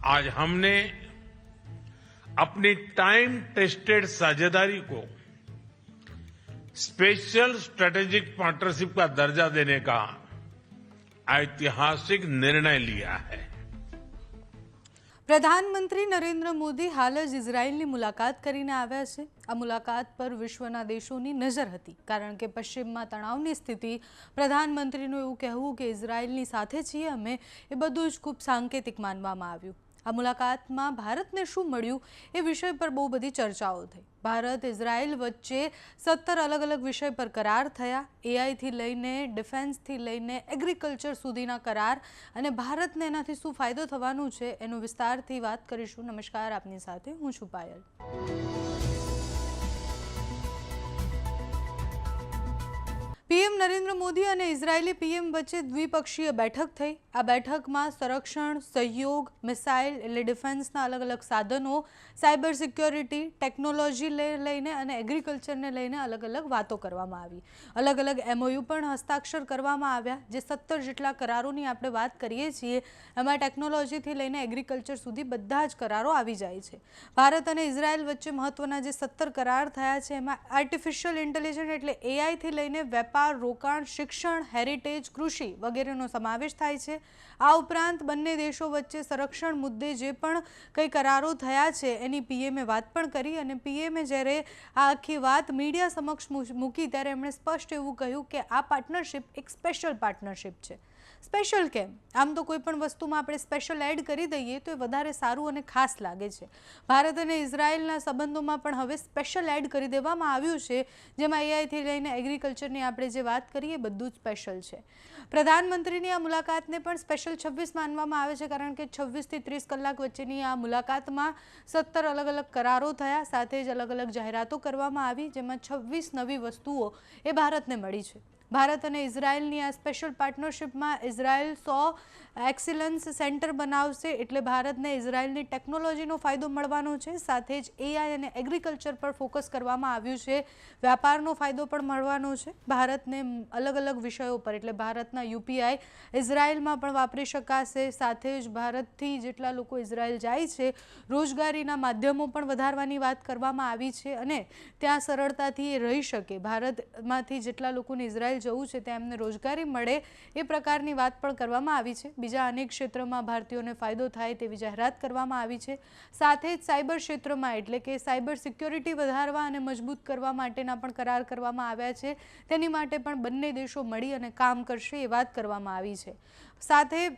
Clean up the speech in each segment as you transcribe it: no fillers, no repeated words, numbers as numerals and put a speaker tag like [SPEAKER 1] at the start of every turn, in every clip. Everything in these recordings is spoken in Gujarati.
[SPEAKER 1] आज हमने अपनी टाइम टेस्टेड साझेदारी को स्पेशल स्ट्रेटेजिक पार्टनरशिप का दर्जा देने का ऐतिहासिक निर्णय लिया है।
[SPEAKER 2] પ્રધાનમંત્રી નરેન્દ્ર મોદી હાલ જ ઇઝરાયલની મુલાકાત કરીને આવ્યા છે। આ મુલાકાત પર વિશ્વના દેશોની નજર હતી, કારણ કે પશ્ચિમમાં તણાવની સ્થિતિ। પ્રધાનમંત્રીનું એવું કહેવું કે ઇઝરાયલની સાથે છીએ અમે, એ બધું જ ખૂબ સાંકેતિક માનવામાં આવ્યું। આ મુલાકાતમાં ભારતને શું મળ્યું એ વિષય પર બહુ બધી ચર્ચાઓ થઈ। ભારત ઇઝરાયલ વચ્ચે 17 અલગ અલગ વિષય પર કરાર થયા। એઆઈથી લઈને ડિફેન્સથી લઈને એગ્રીકલ્ચર સુધીના કરાર, અને ભારતને એનાથી શું ફાયદો થવાનો છે એનો વિસ્તારથી વાત કરીશું। નમસ્કાર, આપની સાથે હું છું પાયલ। પીએમ નરેન્દ્ર મોદી અને ઇઝરાયેલી પીએમ વચ્ચે દ્વિપક્ષીય બેઠક થઈ। આ બેઠકમાં સંરક્ષણ, સહયોગ, મિસાઇલ એટલે ડિફેન્સના અલગ અલગ સાધનો, સાયબર સિક્યોરિટી, ટેકનોલોજી લઈને અને એગ્રીકલ્ચરને લઈને અલગ અલગ વાતો કરવામાં આવી। અલગ અલગ એમઓયુ પણ હસ્તાક્ષર કરવામાં આવ્યા। જે 17 જેટલા કરારોની આપણે વાત કરીએ છીએ, એમાં ટેકનોલોજીથી લઈને એગ્રીકલ્ચર સુધી બધા જ કરારો આવી જાય છે। ભારત અને ઇઝરાયેલ વચ્ચે મહત્વના જે 17 કરાર થયા છે, એમાં આર્ટિફિશિયલ ઇન્ટેલિજન્સ એટલે એઆઈથી લઈને વેપાર, રોકાણ, શિક્ષણ, હેરિટેજ, કૃષિ વગેરેનો સમાવેશ થાય છે। આ ઉપરાંત બંને દેશો વચ્ચે સંરક્ષણ મુદ્દે જે પણ કંઈ કરારો થયા છે એની પીએમએ વાત પણ કરી, અને પીએમએ જ્યારે આ આખી વાત મીડિયા સમક્ષ મૂકી ત્યારે એમણે સ્પષ્ટ એવું કહ્યું કે આ પાર્ટનરશિપ એક સ્પેશિયલ પાર્ટનરશિપ છે। સ્પેશિયલ કેમ? આમ તો કોઈ પણ વસ્તુમાં આપણે સ્પેશિયલ એડ કરી દઈએ તો એ વધારે સારું અને ખાસ લાગે છે। ભારત અને ઇઝરાયલના સંબંધોમાં પણ હવે સ્પેશિયલ એડ કરી દેવામાં આવ્યું છે, જેમાં એઆઈથી લઈને એગ્રીકલ્ચરની આપણે જે વાત કરીએ બધું જ સ્પેશિયલ છે। પ્રધાનમંત્રીની આ મુલાકાતને પણ સ્પેશિયલ 26 માનવામાં આવે છે, કારણ કે 26 થી 30 કલાક વચ્ચેની આ મુલાકાતમાં 17 અલગ અલગ કરારો થયા, સાથે જ અલગ અલગ જાહેરાતો કરવામાં આવી, જેમાં 26 નવી વસ્તુઓ એ ભારતને મળી છે। ભારત અને ઇઝરાયલની આ સ્પેશિયલ પાર્ટનરશિપમાં ઇઝરાયલ 100 એક્સિલન્સ સેન્ટર બનાવશે, એટલે ભારતને ઇઝરાયલની ટેકનોલોજીનો ફાયદો મળવાનો છે। સાથે જ એઆઈ અને એગ્રીકલ્ચર પર ફોકસ કરવામાં આવ્યું છે। વ્યાપારનો ફાયદો પણ મળવાનો છે। ભારતને અલગ અલગ વિષયો પર એટલે ભારતના યુપીઆઈ ઇઝરાયલમાં પણ વાપરી શકાશે। સાથે જ ભારતથી જેટલા લોકો ઇઝરાયલ જાય છે, રોજગારીના માધ્યમો પણ વધારવાની વાત કરવામાં આવી છે, અને ત્યાં સરળતાથી એ રહી શકે। ભારતમાંથી જેટલા લોકોને ઇઝરાયલ જવું છે ત્યાં એમને રોજગારી મળે એ પ્રકારની વાત પણ કરવામાં આવી છે। બીજા અનેક ક્ષેત્રમાં ભારતીયોને ફાયદો થાય તેવી જાહેરાત કરવામાં આવી છે। સાથે જ સાયબર ક્ષેત્રમાં એટલે કે સાયબર સિક્યોરિટી વધારવા અને મજબૂત કરવા માટેના પણ કરાર કરવામાં આવ્યા છે। તેની માટે પણ બંને દેશો મળી અને કામ કરશે એ વાત કરવામાં આવી છે। સાથે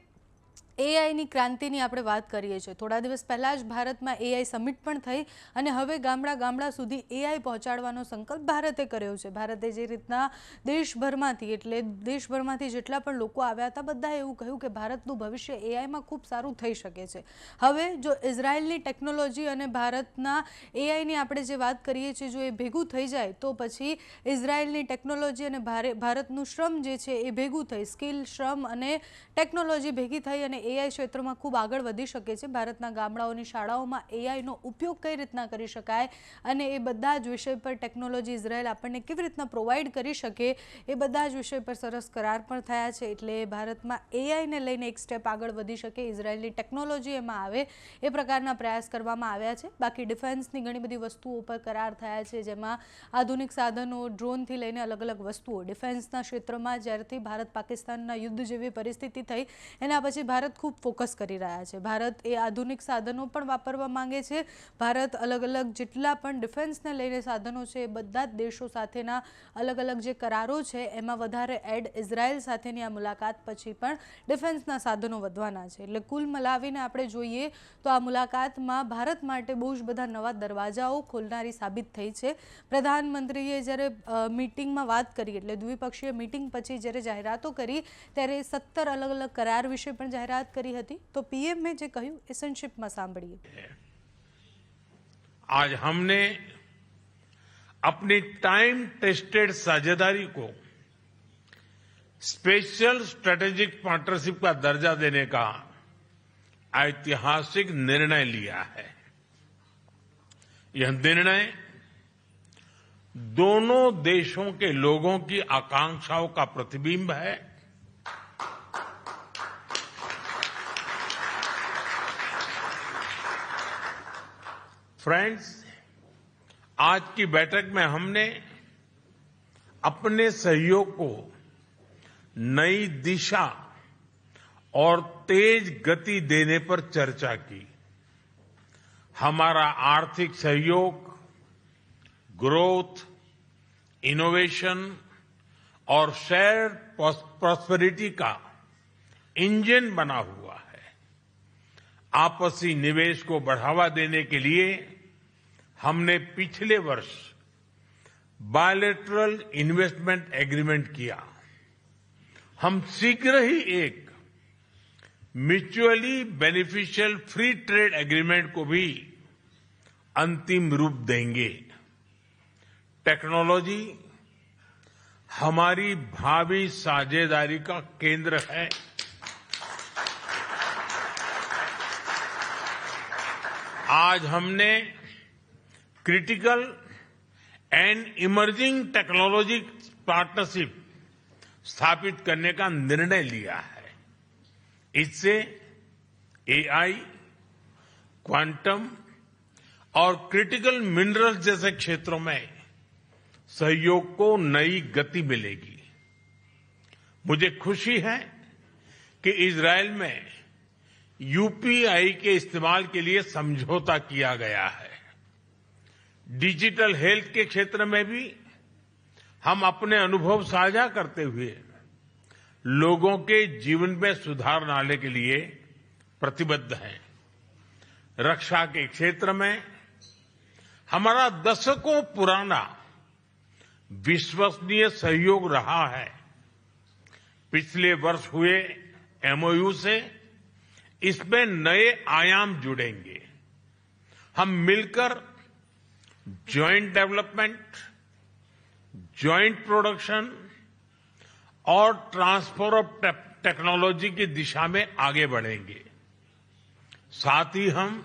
[SPEAKER 2] એઆઈની ક્રાંતિની આપણે વાત કરીએ છીએ। થોડા દિવસ પહેલાં જ ભારતમાં એઆઈ સમિટ પણ થઈ, અને હવે ગામડા ગામડા સુધી એઆઈ પહોંચાડવાનો સંકલ્પ ભારતે કર્યો છે। ભારતે જે રીતના દેશભરમાંથી જેટલા પણ લોકો આવ્યા હતા, બધાએ એવું કહ્યું કે ભારતનું ભવિષ્ય એઆઈમાં ખૂબ સારું થઈ શકે છે। હવે જો ઇઝરાયલની ટેકનોલોજી અને ભારતના એઆઈની આપણે જે વાત કરીએ છીએ, જો એ ભેગું થઈ જાય તો પછી ઇઝરાયલની ટેકનોલોજી અને ભારતનું શ્રમ જે છે એ ભેગું થઈ, સ્કિલ, શ્રમ અને ટેકનોલોજી ભેગી થઈ અને એઆઈ ક્ષેત્રમાં ખૂબ આગળ વધી શકે છે। ભારતના ગામડાઓની શાળાઓમાં એઆઈનો ઉપયોગ કઈ રીતના કરી શકાય અને એ બધા જ વિષય પર ટેકનોલોજી ઇઝરાયલ આપણને કેવી રીતના પ્રોવાઈડ કરી શકે એ બધા જ વિષય પર સરસ કરાર પણ થયા છે। એટલે ભારતમાં એઆઈને લઈને એક સ્ટેપ આગળ વધી શકે, ઇઝરાયલની ટેકનોલોજી એમાં આવે એ પ્રકારના પ્રયાસ કરવામાં આવ્યા છે। બાકી ડિફેન્સની ઘણી બધી વસ્તુઓ પર કરાર થયા છે, જેમાં આધુનિક સાધનો, ડ્રોનથી લઈને અલગ અલગ વસ્તુઓ। ડિફેન્સના ક્ષેત્રમાં જ્યારથી ભારત પાકિસ્તાનના યુદ્ધ જેવી પરિસ્થિતિ થઈ એના પછી ભારત ખૂબ ફોકસ કરી રહ્યા છે। ભારત એ આધુનિક સાધનો પણ વાપરવા માંગે છે। ભારત અલગ અલગ જેટલા પણ ડિફેન્સને લઈને સાધનો છે એ બધા જ દેશો સાથેના અલગ અલગ જે કરારો છે એમાં વધારે એડ ઇઝરાયલ સાથેની આ મુલાકાત પછી પણ ડિફેન્સના સાધનો વધવાના છે। એટલે કુલ મિલાવીને આપણે જોઈએ તો આ મુલાકાતમાં ભારત માટે બહુ જ બધા નવા દરવાજાઓ ખોલનારી સાબિત થઈ છે। પ્રધાનમંત્રીએ જ્યારે મીટિંગમાં વાત કરી, એટલે દ્વિપક્ષીય મીટિંગ પછી જ્યારે જાહેરાતો કરી ત્યારે 17 અલગ અલગ કરાર વિશે પણ જાહેરાત કરી હતી। તો પીએમએ જે કહ્યું એ સંક્ષિપ્તમાં સાંભળીએ।
[SPEAKER 1] आज हमने अपनी टाइम टेस्टेड साझेदारी को स्पेशल स्ट्रेटेजिक पार्टनरशिप का दर्जा देने का ऐतिहासिक निर्णय लिया है। यह निर्णय दोनों देशों के लोगों की आकांक्षाओं का प्रतिबिंब है। फ्रेंड्स, आज की बैठक में हमने अपने सहयोग को नई दिशा और तेज गति देने पर चर्चा की। हमारा आर्थिक सहयोग ग्रोथ, इनोवेशन और शेयर प्रॉस्पेरिटी का इंजन बना हुआ है। आपसी निवेश को बढ़ावा देने के लिए हमने पिछले वर्ष बायलैटरल इन्वेस्टमेंट एग्रीमेंट किया। हम शीघ्र ही एक mutually beneficial free trade agreement को भी अंतिम रूप देंगे। टेक्नोलॉजी हमारी भावी साझेदारी का केंद्र है। आज हमने critical and emerging technology partnership स्थापित करने का निर्णय लिया है। इससे एआई, क्वांटम और क्रिटिकल मिनरल्स जैसे क्षेत्रों में सहयोग को नई गति मिलेगी। मुझे खुशी है कि इजरायल में यूपीआई के इस्तेमाल के लिए समझौता किया गया है। डिजिटल हेल्थ के क्षेत्र में भी हम अपने अनुभव साझा करते हुए लोगों के जीवन में सुधार लाने के लिए प्रतिबद्ध हैं। रक्षा के क्षेत्र में हमारा दशकों पुराना विश्वसनीय सहयोग रहा है। पिछले वर्ष हुए एमओयू से इसमें नए आयाम जुड़ेंगे। हम मिलकर जॉइंट डेवलपमेंट, जॉइंट प्रोडक्शन और ट्रांसफर ऑफ टेक्नोलॉजी की दिशा में आगे बढ़ेंगे। साथ ही हम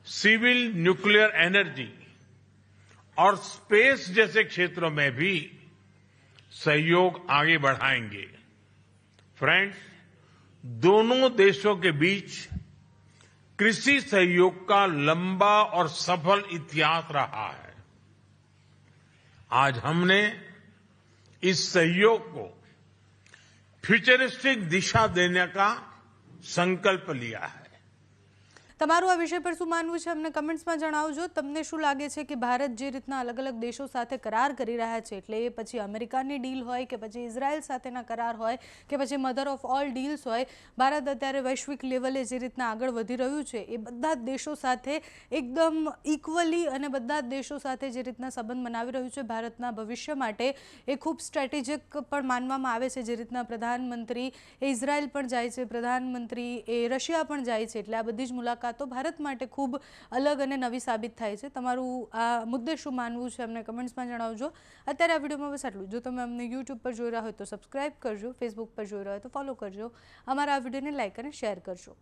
[SPEAKER 1] सिविल न्यूक्लियर एनर्जी और स्पेस जैसे क्षेत्रों में भी सहयोग आगे बढ़ाएंगे। फ्रेंड्स, दोनों देशों के बीच कृषि सहयोग का लंबा और सफल इतिहास रहा है। आज हमने इस सहयोग को फ्यूचरिस्टिक दिशा देने का संकल्प लिया है।
[SPEAKER 2] તમારું આ વિષય પર શું માનવું છે અમને કમેન્ટ્સમાં જણાવજો। તમને શું લાગે છે કે ભારત જે રીતના અલગ અલગ દેશો સાથે કરાર કરી રહ્યા છે, એટલે એ પછી અમેરિકાની ડીલ હોય કે પછી ઇઝરાયલ સાથેના કરાર હોય કે પછી મધર ઓફ ઓલ ડીલ્સ હોય, ભારત અત્યારે વૈશ્વિક લેવલે જે રીતના આગળ વધી રહ્યું છે એ બધા જ દેશો સાથે એકદમ ઇક્વલી અને બધા જ દેશો સાથે જે રીતના સંબંધ બનાવી રહ્યું છે ભારતના ભવિષ્ય માટે એ ખૂબ સ્ટ્રેટેજિક પણ માનવામાં આવે છે। જે રીતના પ્રધાનમંત્રી એ ઇઝરાયલ પણ જાય છે, પ્રધાનમંત્રી એ રશિયા પણ જાય છે, એટલે આ બધી જ મુલાકાત તો ભારત માટે ખૂબ અલગ અને નવી સાબિત થાય છે। તમારું આ મુદ્દે શું માનવું છે અમને કમેન્ટ્સમાં જણાવજો। અત્યારે આ વિડીયોમાં બસ આટલું। જો તમે અમને યુટ્યુબ પર જોઈ રહ્યા હોય તો સબસ્ક્રાઇબ કરજો, ફેસબુક પર જોઈ રહ્યા હોય તો ફોલો કરજો, અમારા આ વિડીયોને લાઇક અને શેર કરજો।